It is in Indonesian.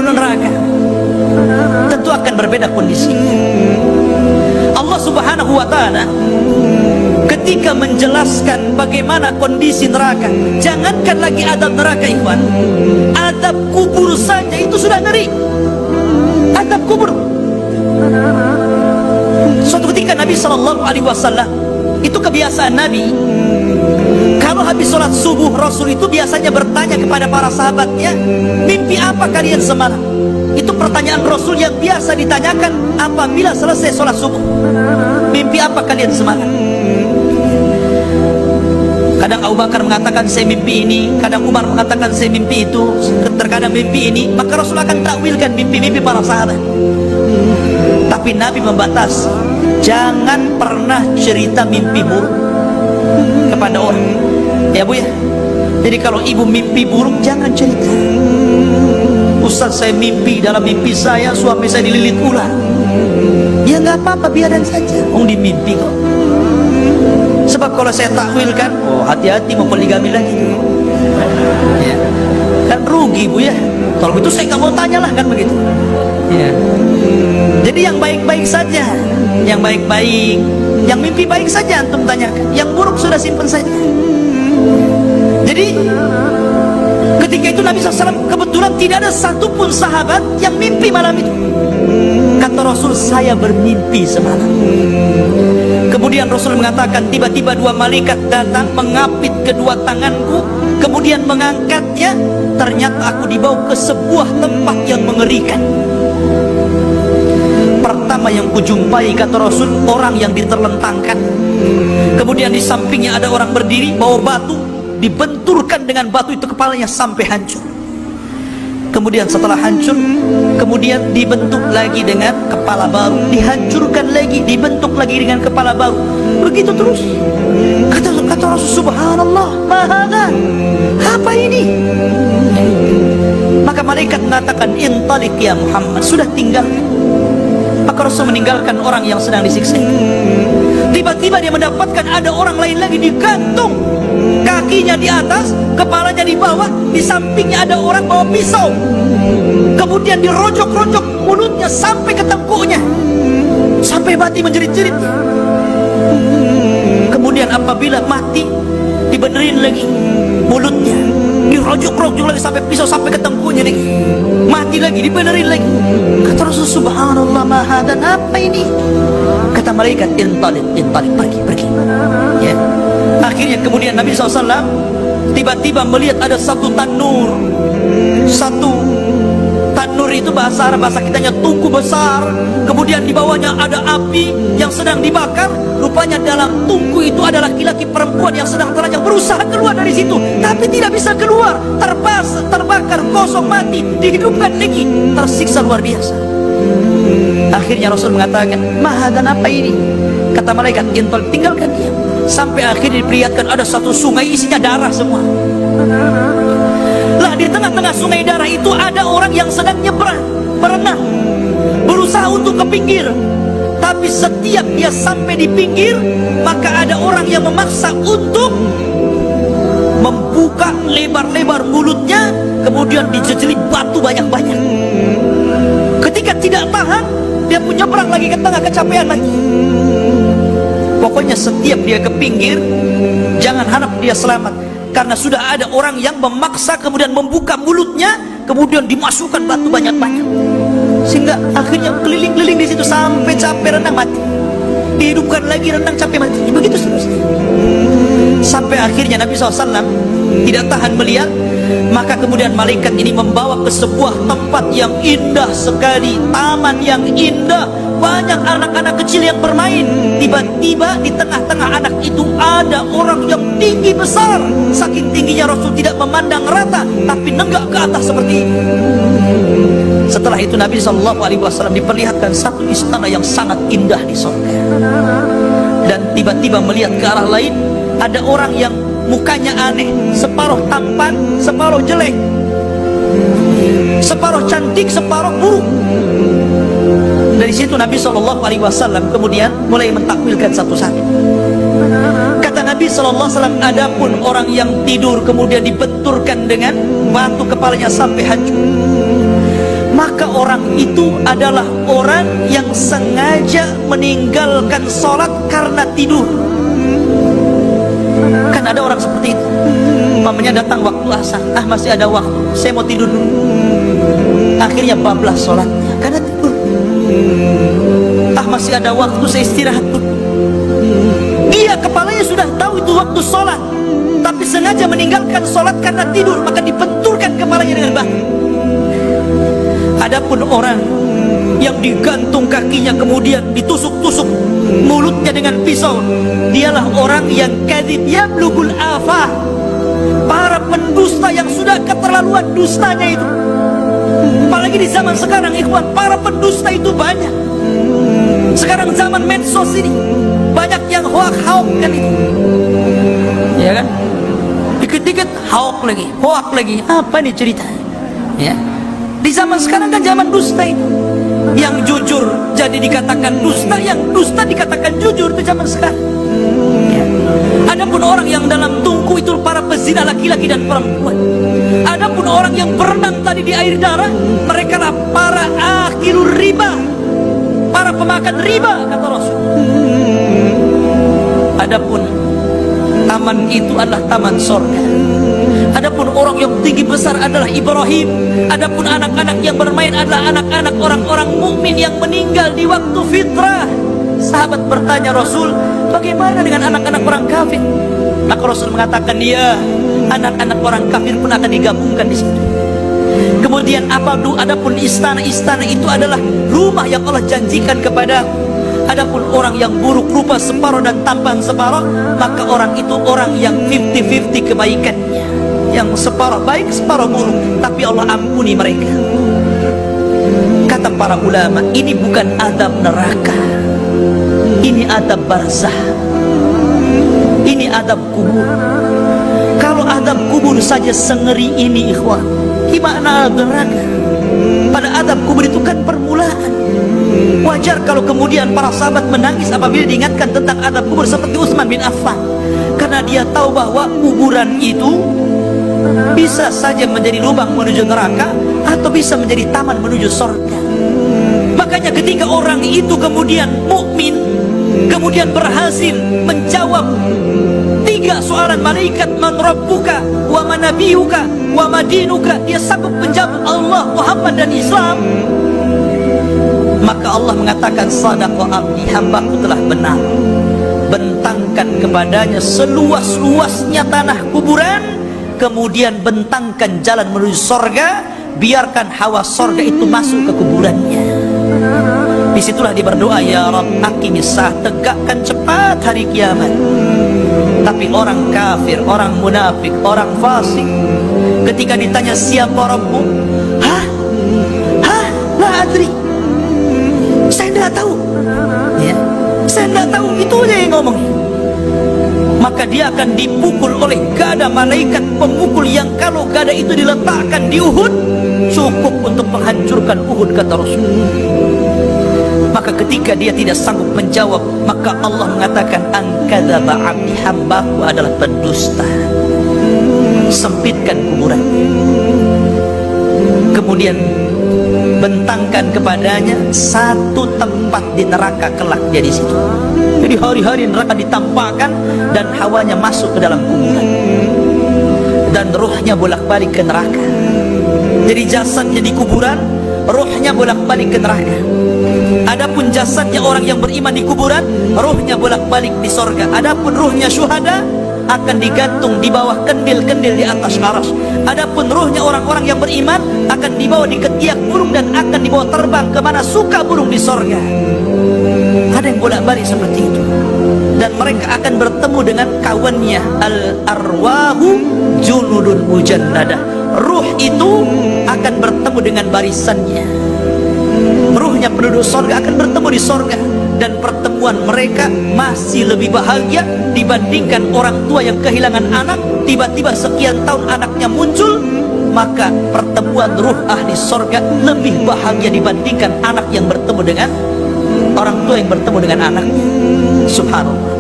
penduduk neraka. Tentu akan berbeda kondisi. Allah Subhanahu wa ta'ala ketika menjelaskan bagaimana kondisi neraka, jangankan lagi adab neraka, ikhwan, adab kubur saja itu sudah ngeri. Adab kubur. Suatu ketika Nabi SAW, itu kebiasaan Nabi, kalau habis sholat subuh, Rasul itu biasanya bertanya kepada para sahabatnya, mimpi apa kalian semalam? Itu pertanyaan Rasul yang biasa ditanyakan apabila selesai sholat subuh. Mimpi apa kalian semalam? Kadang Abu Bakar mengatakan saya mimpi ini, kadang Umar mengatakan saya mimpi itu, terkadang mimpi ini. Maka Rasul akan takwilkan mimpi-mimpi para sahabat. Tapi Nabi membatasi, jangan pernah cerita mimpi buruk kepada orang, ya Bu ya. Jadi kalau ibu mimpi buruk jangan cerita. Ustaz, saya mimpi, dalam mimpi saya suami saya dililit ular. Ya nggak apa-apa, biarin saja, di mimpi kok. Sebab kalau saya takwilkan, hati-hati mau poligami lagi, ya, kan rugi Bu ya. Kalau begitu saya nggak mau tanya lah, kan begitu ya. Jadi yang baik-baik saja, yang baik-baik, yang mimpi baik saja antum tanyakan, yang buruk sudah simpan saja. Jadi ketika itu Nabi SAW kebetulan tidak ada satupun sahabat yang mimpi malam itu. Kata Rasul, saya bermimpi semalam. Kemudian Rasul mengatakan, tiba-tiba dua malaikat datang mengapit kedua tanganku, kemudian mengangkatnya. Ternyata aku dibawa ke sebuah tempat yang mengerikan. Pertama yang kujumpai, kata Rasul, orang yang diterlentangkan. Kemudian di sampingnya ada orang berdiri bawa batu, dibenturkan dengan batu itu kepalanya sampai hancur. Kemudian setelah hancur, kemudian dibentuk lagi dengan kepala baru, dihancurkan lagi, dibentuk lagi dengan kepala baru. Begitu terus. Kata Rasul, subhanallah, mahada, apa ini? Maka malaikat mengatakan, intalik ya Muhammad, sudah tinggalkan. Maka Rasul meninggalkan orang yang sedang disiksa. Tiba-tiba dia mendapatkan ada orang lain lagi digantung, kakinya di atas, kepalanya di bawah, di sampingnya ada orang bawa pisau. Kemudian dirojok-rojok mulutnya sampai ke tengkuknya, sampai mati menjerit-jerit. Kemudian apabila mati, dibenerin lagi mulutnya, dirojok-rojok lagi sampai pisau sampai ke tengkuknya lagi, mati lagi, dibenerin lagi. Kata Rasul, subhanallah, mahadan, apa ini? Kata malaikat, intalik, pergi. Ya. Akhirnya kemudian Nabi SAW tiba-tiba melihat ada satu tanur. Satu tanur itu bahasa Arab, bahasa kitanya tungku besar. Kemudian di bawahnya ada api yang sedang dibakar. Rupanya dalam tungku itu ada laki-laki perempuan yang sedang telanjang, berusaha keluar dari situ, tapi tidak bisa keluar. Terbakar, kosong, mati, dihidupkan lagi, tersiksa luar biasa. Akhirnya Rasul mengatakan, mahadan, apa ini? Kata malaikat, tinggalkan dia. Sampai akhirnya diperlihatkan ada satu sungai isinya darah semua. Lah di tengah-tengah sungai darah itu ada orang yang sedang nyebrang, berenang, berusaha untuk ke pinggir. Tapi setiap dia sampai di pinggir, maka ada orang yang memaksa untuk membuka lebar-lebar mulutnya, kemudian dijejeli batu banyak-banyak. Ketika tidak tahan, dia pun nyebrang lagi ke tengah, kecapean lagi. Pokoknya setiap dia ke pinggir, jangan harap dia selamat, karena sudah ada orang yang memaksa kemudian membuka mulutnya, kemudian dimasukkan batu banyak-banyak, sehingga akhirnya keliling-keliling di situ sampai capek renang mati, dihidupkan lagi renang capek mati, begitu seterusnya. Sampai akhirnya Nabi SAW tidak tahan melihat, maka kemudian malaikat ini membawa ke sebuah tempat yang indah sekali, taman yang indah, banyak anak-anak kecil yang bermain. Tiba-tiba di tengah-tengah anak itu ada orang yang tinggi besar. Saking tingginya Rasul tidak memandang rata, tapi nenggak ke atas seperti ini. Setelah itu Nabi SAW diperlihatkan satu istana yang sangat indah di surga. Dan tiba-tiba melihat ke arah lain, ada orang yang mukanya aneh, separuh tampan, separuh jelek, separuh cantik, separuh buruk. Dari situ Nabi SAW kemudian mulai mentakwilkan satu-satu. Kata Nabi SAW, adapun orang yang tidur kemudian dibenturkan dengan batu kepalanya sampai hancur, maka orang itu adalah orang yang sengaja meninggalkan sholat karena tidur. Kan ada orang seperti itu, umpamanya datang waktu asar, masih ada waktu, saya mau tidur dulu, akhirnya bablas sholatnya karena tidur. Masih ada waktu, saya istirahat dulu. Dia kepalanya sudah tahu itu waktu sholat, tapi sengaja meninggalkan sholat karena tidur, maka dibenturkan kepalanya dengan batu. Adapun orang yang digantung kakinya kemudian ditusuk-tusuk mulutnya dengan pisau, dialah orang yang kadzib yablugul afah, para pendusta yang sudah keterlaluan dustanya itu. Apalagi di zaman sekarang, ikhwan, para pendusta itu banyak. Sekarang zaman medsos ini banyak yang hoak kan itu, ya kan? Dikit-dikit hoak lagi. Apa nih cerita? Ya, di zaman sekarang kan zaman dusta itu. Yang jujur jadi dikatakan dusta, yang dusta dikatakan jujur, itu zaman sekarang. Ya. Adapun orang yang dalam tungku itu para pezina laki-laki dan perempuan. Adapun orang yang berenang tadi di air darah, mereka lah para akhirul riba, para pemakan riba, kata Rasul. Adapun taman itu adalah taman sorga. Adapun orang yang tinggi besar adalah Ibrahim. Adapun anak-anak yang bermain adalah anak-anak orang-orang mukmin yang meninggal di waktu fitrah. Sahabat bertanya Rasul, bagaimana dengan anak-anak orang kafir? Maka Rasul mengatakan, ya, anak-anak orang kafir pun akan digabungkan di situ. Kemudian adapun istana-istana itu adalah rumah yang Allah janjikan kepada. Adapun orang yang buruk rupa separuh dan tampan separuh, maka orang itu orang yang 50-50 kebaikannya, yang separuh baik separuh buruk, tapi Allah ampuni mereka. Kata para ulama, ini bukan adab neraka, ini adab barzah, ini adab kubur. Kalau adab kubur saja sengeri ini, ikhwan, gimana adab neraka? Pada adab kubur itu kan permulaan. Wajar kalau kemudian para sahabat menangis apabila diingatkan tentang adab kubur, seperti Utsman bin Affan, karena dia tahu bahwa kuburan itu bisa saja menjadi lubang menuju neraka atau bisa menjadi taman menuju surga. Makanya ketika orang itu kemudian mukmin, kemudian berhasil menjawab 3 soalan malaikat, man rabbuka wa man nabiyuka wa madinuka, dia sanggup menjawab Allah, Muhammad dan Islam, maka Allah mengatakan, sadaqa abdi, hambaku telah benar. Bentangkan kepadanya seluas-luasnya tanah kuburan, kemudian bentangkan jalan menuju sorga, biarkan hawa sorga itu masuk ke kuburannya. Disitulah dia berdoa, ya Rabb aqimis saah, tegakkan cepat hari kiamat. Tapi orang kafir, orang munafik, orang fasik, ketika ditanya siapa Rabbu, la adri, saya tidak tahu, ya, saya tidak tahu, itu aja yang ngomong. Maka dia akan dipukul oleh gada malaikat pemukul yang kalau gada itu diletakkan di Uhud cukup untuk menghancurkan Uhud, kata Rasul. Maka ketika dia tidak sanggup menjawab, maka Allah mengatakan, angkadzaba abdi, hambaku adalah pendusta. Sempitkan kuburan, kemudian bentangkan kepadanya satu tempat di neraka kelak dia di situ. Jadi hari-hari neraka ditampakkan dan hawanya masuk ke dalam kuburan dan ruhnya bolak-balik ke neraka. Jadi jasadnya di kuburan, ruhnya bolak-balik ke neraka. Adapun jasadnya orang yang beriman di kuburan, ruhnya bolak-balik di sorga. Adapun ruhnya syuhada akan digantung di bawah kendil-kendil di atas aras. Adapun ruhnya orang-orang yang beriman akan dibawa di ketiak burung dan akan dibawa terbang kemana suka burung di sorga. Ada yang bolak-balik seperti itu. Dan mereka akan bertemu dengan kawannya, al-arwahu junudun mujannadah. Ruh itu akan bertemu dengan barisannya. Ruhnya penduduk sorga akan bertemu di sorga, dan pertemuan mereka masih lebih bahagia dibandingkan orang tua yang kehilangan anak, tiba-tiba sekian tahun anaknya muncul. Maka pertemuan ruh ahli sorga lebih bahagia dibandingkan anak yang bertemu dengan orang tua yang bertemu dengan anaknya. Subhanallah.